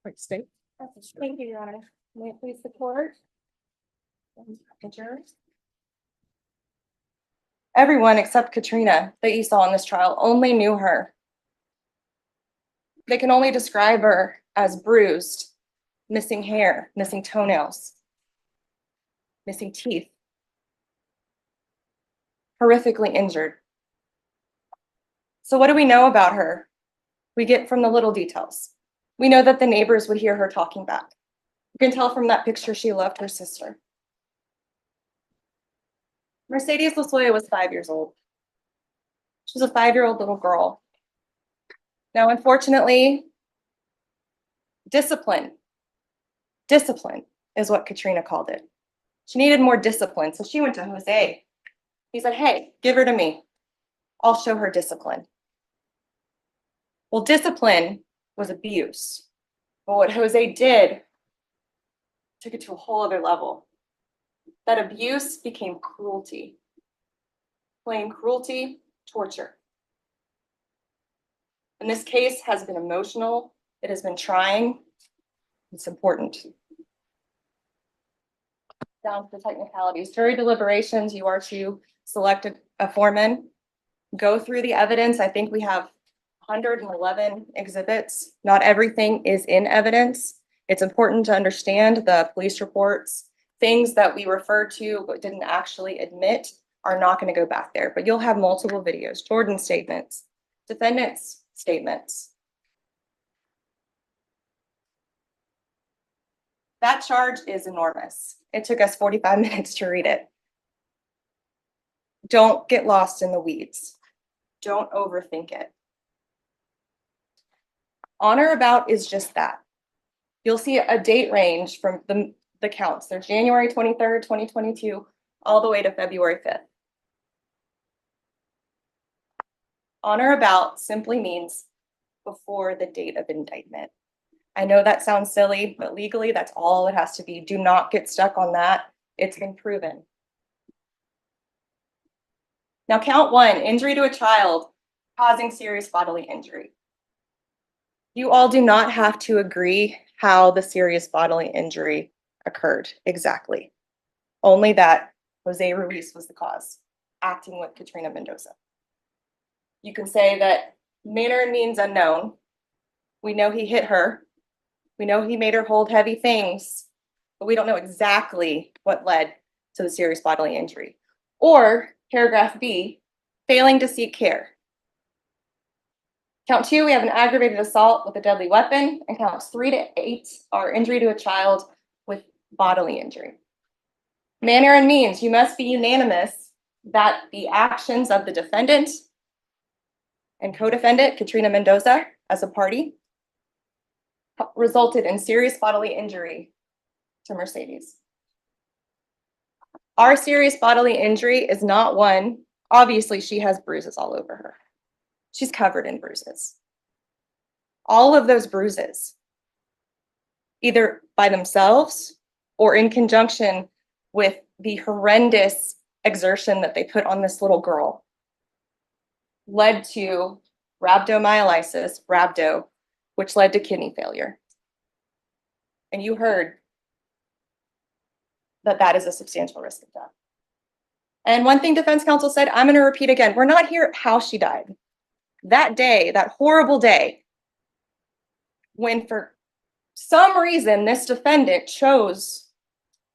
Quick state. Thank you, Your Honor. May it please the court? Everyone except Katrina that you saw in this trial only knew her. They can only describe her as bruised, missing hair, missing toenails, missing teeth, horrifically injured. So what do we know about her? We get from the little details. We know that the neighbors would hear her talking back. You can tell from that picture she loved her sister. Mercedes Lozoya was 5 years old. She was a 5-year-old little girl. Now, unfortunately, discipline is what Katrina called it. She needed more discipline, so she went to Jose. He said, hey, give her to me. I'll show her discipline. Well, discipline was abuse. But what Jose did took it to a whole other level. That abuse became cruelty. Plain cruelty, torture. And this case has been emotional. It has been trying. It's important. Down to the technicalities. Jury deliberations, you are to select a foreman, go through the evidence. I think we have 111 exhibits. Not everything is in evidence. It's important to understand the police reports. Things that we referred to but didn't actually admit are not going to go back there. But you'll have multiple videos, Jordan statements, defendants' statements. That charge is enormous. It took us 45 minutes to read it. Don't get lost in the weeds. Don't overthink it. On or about is just that. You'll see a date range from the counts. There's January 23rd, 2022, all the way to February 5th. On or about simply means before the date of indictment. I know that sounds silly, but legally that's all it has to be. Do not get stuck on that. It's been proven. Now, count one, injury to a child causing serious bodily injury. You all do not have to agree how the serious bodily injury occurred exactly. Only that Jose Muiz was the cause, acting with Katrina Mendoza. You can say that manner and means unknown. We know he hit her. We know he made her hold heavy things, but we don't know exactly what led to the serious bodily injury. Or paragraph B, failing to seek care. Count two, we have an aggravated assault with a deadly weapon, and counts 3 to 8 are injury to a child with bodily injury. Manner and means, you must be unanimous that the actions of the defendant and co-defendant, Katrina Mendoza, as a party, resulted in serious bodily injury to Mercedes. Our serious bodily injury is not one, obviously she has bruises all over her. She's covered in bruises. All of those bruises, either by themselves or in conjunction with the horrendous exertion that they put on this little girl, led to rhabdomyolysis, rhabdo, which led to kidney failure. And you heard that that is a substantial risk of death. And one thing defense counsel said, I'm going to repeat again, we're not here how she died. That day, that horrible day, when for some reason this defendant chose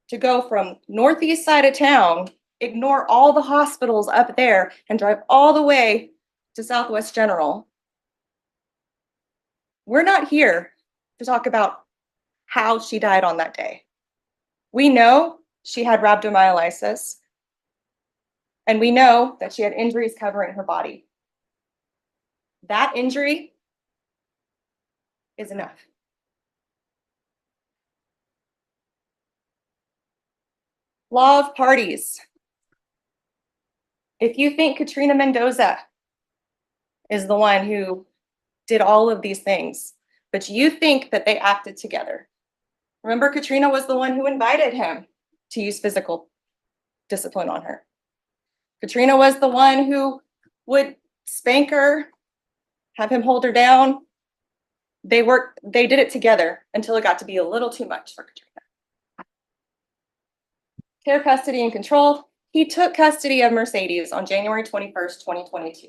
to go from northeast side of town, ignore all the hospitals up there, and drive all the way to Southwest General. We're not here to talk about how she died on that day. We know she had rhabdomyolysis, and we know that she had injuries covering her body. That injury is enough. Law of parties. If you think Katrina Mendoza is the one who did all of these things, but you think that they acted together. Remember, Katrina was the one who invited him to use physical discipline on her. Katrina was the one who would spank her, have him hold her down, They did it together until it got to be a little too much for Katrina. Care, custody, and control. He took custody of Mercedes on January 21st, 2022.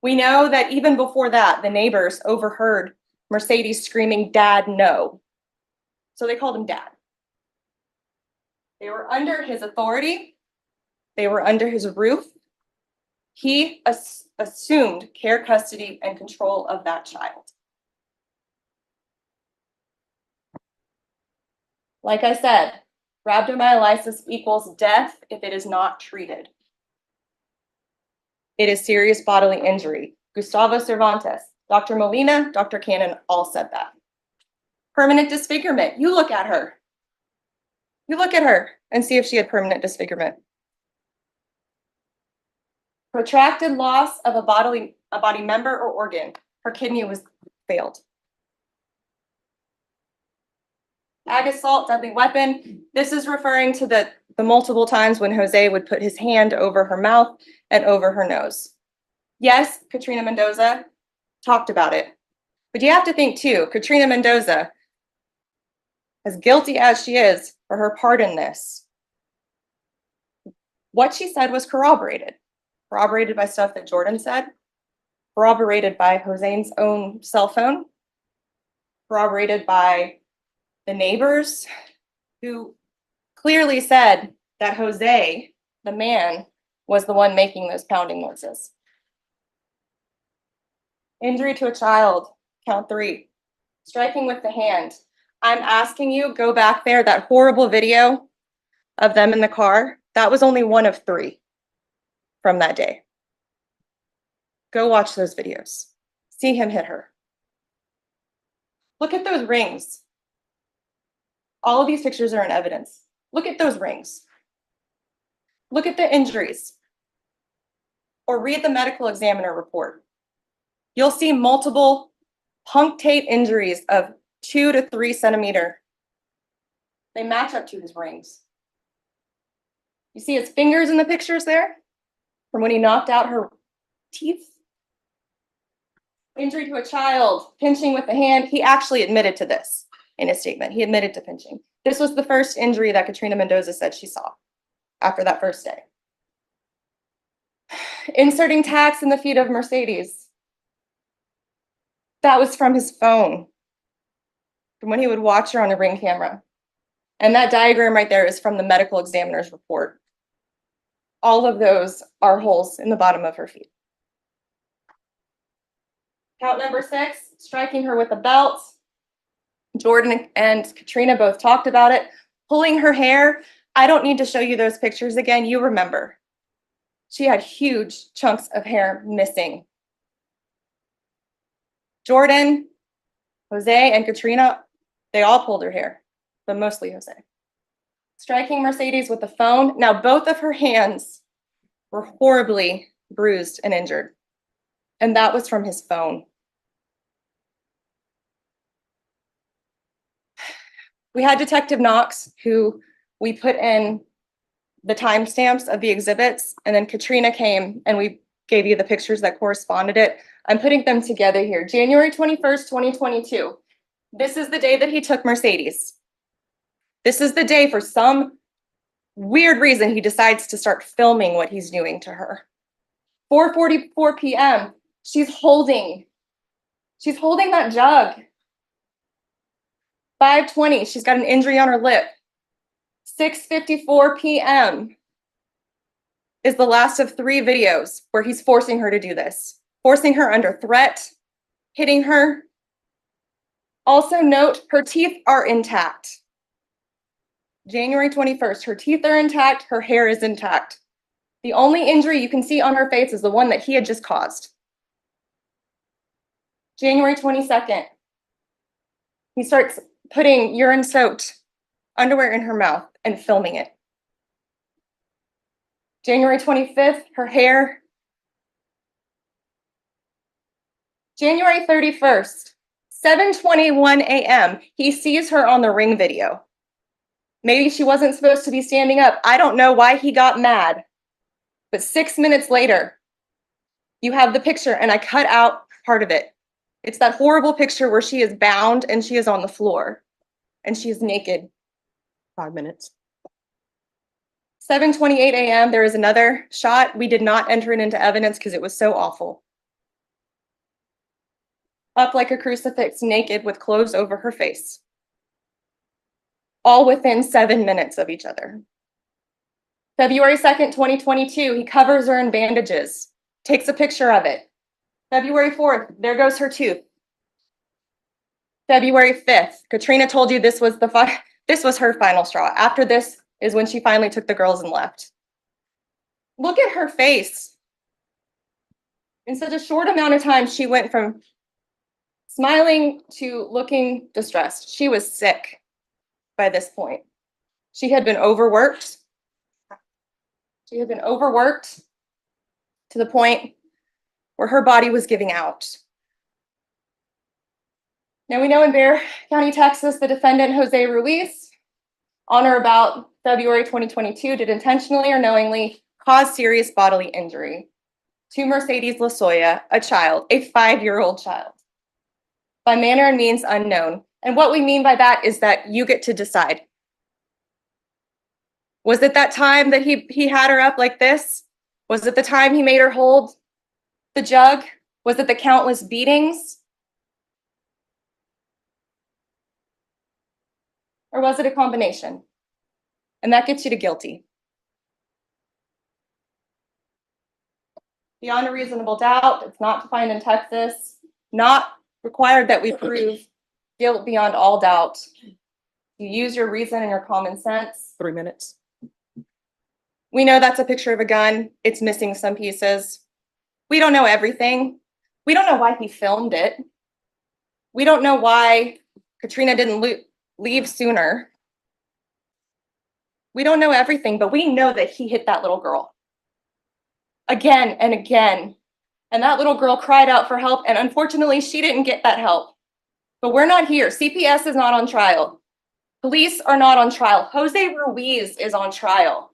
We know that even before that, the neighbors overheard Mercedes screaming, "Dad, no." So they called him Dad. They were under his authority. They were under his roof. He assumed care, custody, and control of that child. Like I said, rhabdomyolysis equals death if it is not treated. It is serious bodily injury. Gustavo Cervantes, Dr. Molina, Dr. Cannon all said that. Permanent disfigurement. You look at her. You look at her and see if she had permanent disfigurement. Protracted loss of a body member or organ. Her kidney was failed. Ag assault, deadly weapon. This is referring to the multiple times when Jose would put his hand over her mouth and over her nose. Yes, Katrina Mendoza talked about it, but you have to think too, Katrina Mendoza, as guilty as she is for her part in this, what she said was corroborated. Corroborated by stuff that Jordan said, corroborated by Jose's own cell phone, corroborated by the neighbors who clearly said that Jose, the man, was the one making those pounding noises. Injury to a child, count 3. Striking with the hand. I'm asking you, go back there, that horrible video of them in the car, that was only one of 3 from that day. Go watch those videos. See him hit her. Look at those rings. All of these pictures are in evidence. Look at those rings. Look at the injuries. Or read the medical examiner report. You'll see multiple punctate injuries of 2 to 3 centimeters. They match up to his rings. You see his fingers in the pictures there from when he knocked out her teeth. Injury to a child, pinching with the hand. He actually admitted to this in his statement. He admitted to pinching. This was the first injury that Katrina Mendoza said she saw after that first day. Inserting tacks in the feet of Mercedes. That was from his phone, from when he would watch her on a Ring camera. And that diagram right there is from the medical examiner's report. All of those are holes in the bottom of her feet. Count number 6, striking her with a belt. Jordan and Katrina both talked about it. Pulling her hair. I don't need to show you those pictures again. You remember. She had huge chunks of hair missing. Jordan, Jose, and Katrina, they all pulled her hair, but mostly Jose. Striking Mercedes with the phone. Now, both of her hands were horribly bruised and injured, and that was from his phone. We had Detective Knox, who we put in the timestamps of the exhibits, and then Katrina came and we gave you the pictures that corresponded it. I'm putting them together here. January 21st, 2022. This is the day that he took Mercedes. This is the day, for some weird reason, he decides to start filming what he's doing to her. 4:44 p.m. She's holding that jug. 5:20, she's got an injury on her lip. 6:54 p.m. is the last of 3 videos where he's forcing her to do this, forcing her under threat, hitting her. Also note, her teeth are intact. January 21st, her teeth are intact, her hair is intact. The only injury you can see on her face is the one that he had just caused. January 22nd, he starts putting urine-soaked underwear in her mouth and filming it. January 25th, her hair. January 31st, 7:21 a.m., he sees her on the Ring video. Maybe she wasn't supposed to be standing up. I don't know why he got mad. But 6 minutes later, you have the picture, and I cut out part of it. It's that horrible picture where she is bound and she is on the floor and she is naked. 5 minutes. 7:28 a.m. There is another shot. We did not enter it into evidence because it was so awful. Up like a crucifix, naked with clothes over her face. All within 7 minutes of each other. February 2nd, 2022, he covers her in bandages, takes a picture of it. February 4th, there goes her tooth. February 5th, Katrina told you this was her final straw. After this is when she finally took the girls and left. Look at her face. In such a short amount of time, she went from smiling to looking distressed. She was sick by this point. She had been overworked. She had been overworked to the point where her body was giving out. Now we know in Bexar County, Texas, the defendant, Jose Muiz, on or about February 2022, did intentionally or knowingly cause serious bodily injury to Mercedes Lozoya, a child, a 5-year-old child, by manner and means unknown. And what we mean by that is that you get to decide. Was it that time that he had her up like this? Was it the time he made her hold the jug? Was it the countless beatings? Or was it a combination? And that gets you to guilty. Beyond a reasonable doubt, it's not defined in Texas, not required that we prove guilt beyond all doubt. You use your reason and your common sense. 3 minutes. We know that's a picture of a gun. It's missing some pieces. We don't know everything. We don't know why he filmed it. We don't know why Katrina didn't leave sooner. We don't know everything, but we know that he hit that little girl again and again. And that little girl cried out for help. And unfortunately, she didn't get that help. But we're not here. CPS is not on trial. Police are not on trial. Jose Muiz is on trial.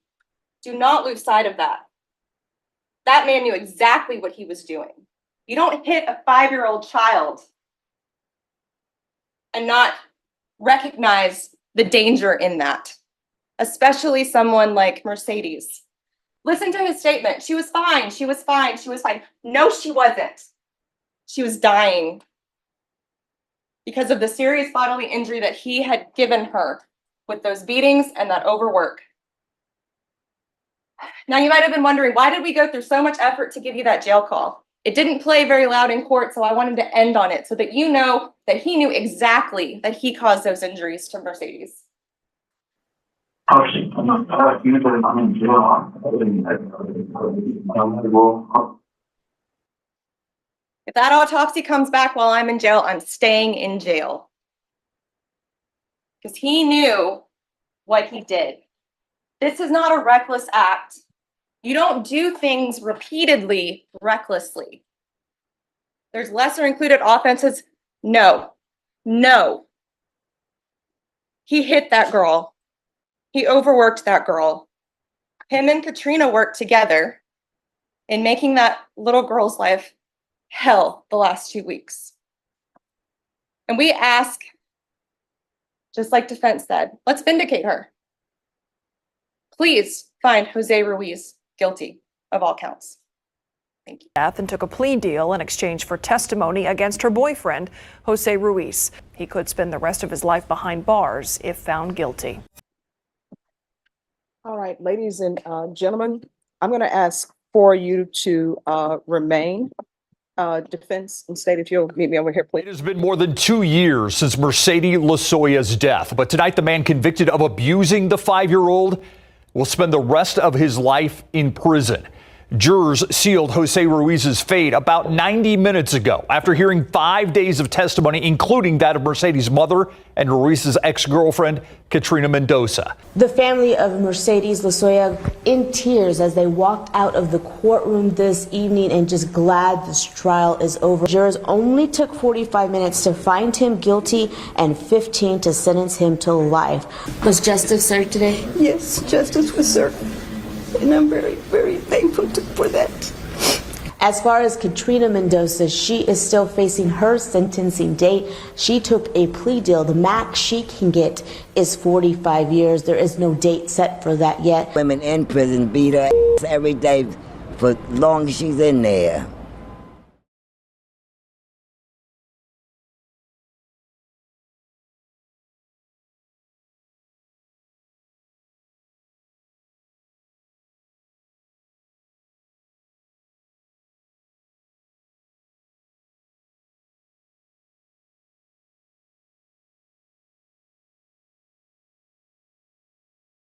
Do not lose sight of that. That man knew exactly what he was doing. You don't hit a 5-year-old child and not recognize the danger in that, especially someone like Mercedes. Listen to his statement. She was fine. She was fine. She was fine. No, she wasn't. She was dying because of the serious bodily injury that he had given her with those beatings and that overwork. Now, you might have been wondering, why did we go through so much effort to give you that jail call? It didn't play very loud in court, so I wanted to end on it so that you know that he knew exactly that he caused those injuries to Mercedes. If that autopsy comes back while I'm in jail, I'm staying in jail. Because he knew what he did. This is not a reckless act. You don't do things repeatedly, recklessly. There's lesser included offenses. No. He hit that girl. He overworked that girl. Him and Katrina worked together in making that little girl's life hell the last 2 weeks. And we ask, just like defense said, let's vindicate her. Please find Jose Muiz guilty of all counts. Thank you. And took a plea deal in exchange for testimony against her boyfriend, Jose Muiz. He could spend the rest of his life behind bars if found guilty. All right, ladies and gentlemen, I'm going to ask for you to remain. Defense and state, if you'll meet me over here, please. It has been more than 2 years since Mercedes Lozoya's death, but tonight the man convicted of abusing the 5-year-old will spend the rest of his life in prison. Jurors sealed Jose Muiz's fate about 90 minutes ago after hearing 5 days of testimony, including that of Mercedes' mother and Ruiz's ex-girlfriend, Katrina Mendoza. The family of Mercedes Lozoya in tears as they walked out of the courtroom this evening and just glad this trial is over. Jurors only took 45 minutes to find him guilty and 15 to sentence him to life. Was justice served today? Yes, justice was served. And I'm very, very thankful for that. As far as Katrina Mendoza, she is still facing her sentencing date. She took a plea deal. The max she can get is 45 years. There is no date set for that yet. Women in prison beat her ass every day for long as she's in there.